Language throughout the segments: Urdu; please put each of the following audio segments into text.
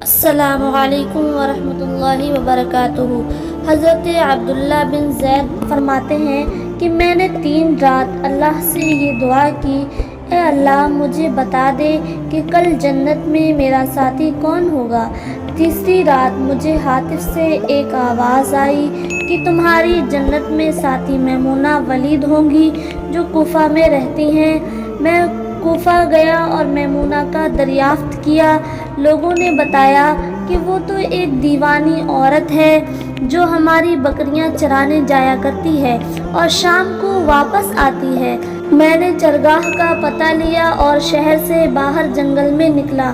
السلام علیکم ورحمۃ اللہ وبرکاتہ۔ حضرت عبداللہ بن زید فرماتے ہیں کہ میں نے 3 رات اللہ سے یہ دعا کی، اے اللہ مجھے بتا دے کہ کل جنت میں میرا ساتھی کون ہوگا۔ تیسری رات مجھے ہاتف سے ایک آواز آئی کہ تمہاری جنت میں ساتھی میمونہ ولید ہوں گی جو کوفہ میں رہتی ہیں۔ میں کوفہ گیا اور میمونہ کا دریافت کیا۔ لوگوں نے بتایا کہ وہ تو ایک دیوانی عورت ہے جو ہماری بکریاں چرانے جایا کرتی ہے اور شام کو واپس آتی ہے۔ میں نے چرگاہ کا پتہ لیا اور شہر سے باہر جنگل میں نکلا۔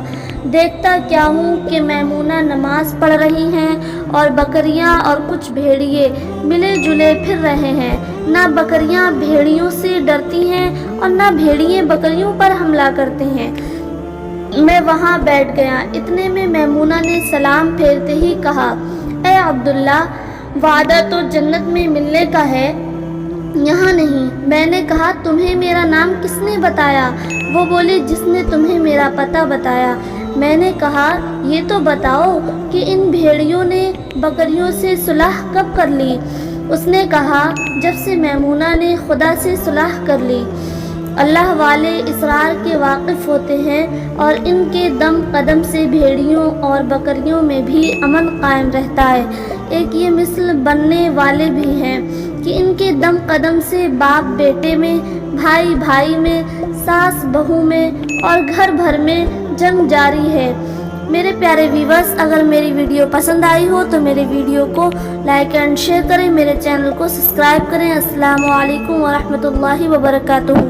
دیکھتا کیا ہوں کہ میمونہ نماز پڑھ رہی ہیں اور بکریاں اور کچھ بھیڑیے ملے جلے پھر رہے ہیں۔ نہ بکریاں بھیڑیوں سے ڈرتی ہیں اور نہ بھیڑیے بکریوں پر حملہ کرتے ہیں۔ میں وہاں بیٹھ گیا۔ اتنے میں میمونہ نے سلام پھیرتے ہی کہا، اے عبداللہ، وعدہ تو جنت میں ملنے کا ہے، یہاں نہیں۔ میں نے کہا، تمہیں میرا نام کس نے بتایا؟ وہ بولی، جس نے تمہیں میرا پتہ بتایا۔ میں نے کہا، یہ تو بتاؤ کہ ان بھیڑیوں نے بکریوں سے صلح کب کر لی؟ اس نے کہا، جب سے میمونہ نے خدا سے صلح کر لی۔ اللہ والے اسرار کے واقف ہوتے ہیں اور ان کے دم قدم سے بھیڑیوں اور بکریوں میں بھی امن قائم رہتا ہے۔ ایک یہ مثل بننے والے بھی ہیں کہ ان کے دم قدم سے باپ بیٹے میں، بھائی بھائی میں، ساس بہو میں اور گھر بھر میں جنگ جاری ہے۔ میرے پیارے ویورز، اگر میری ویڈیو پسند آئی ہو تو میرے ویڈیو کو لائک اینڈ شیئر کریں، میرے چینل کو سبسکرائب کریں۔ السلام علیکم ورحمۃ اللہ وبرکاتہ۔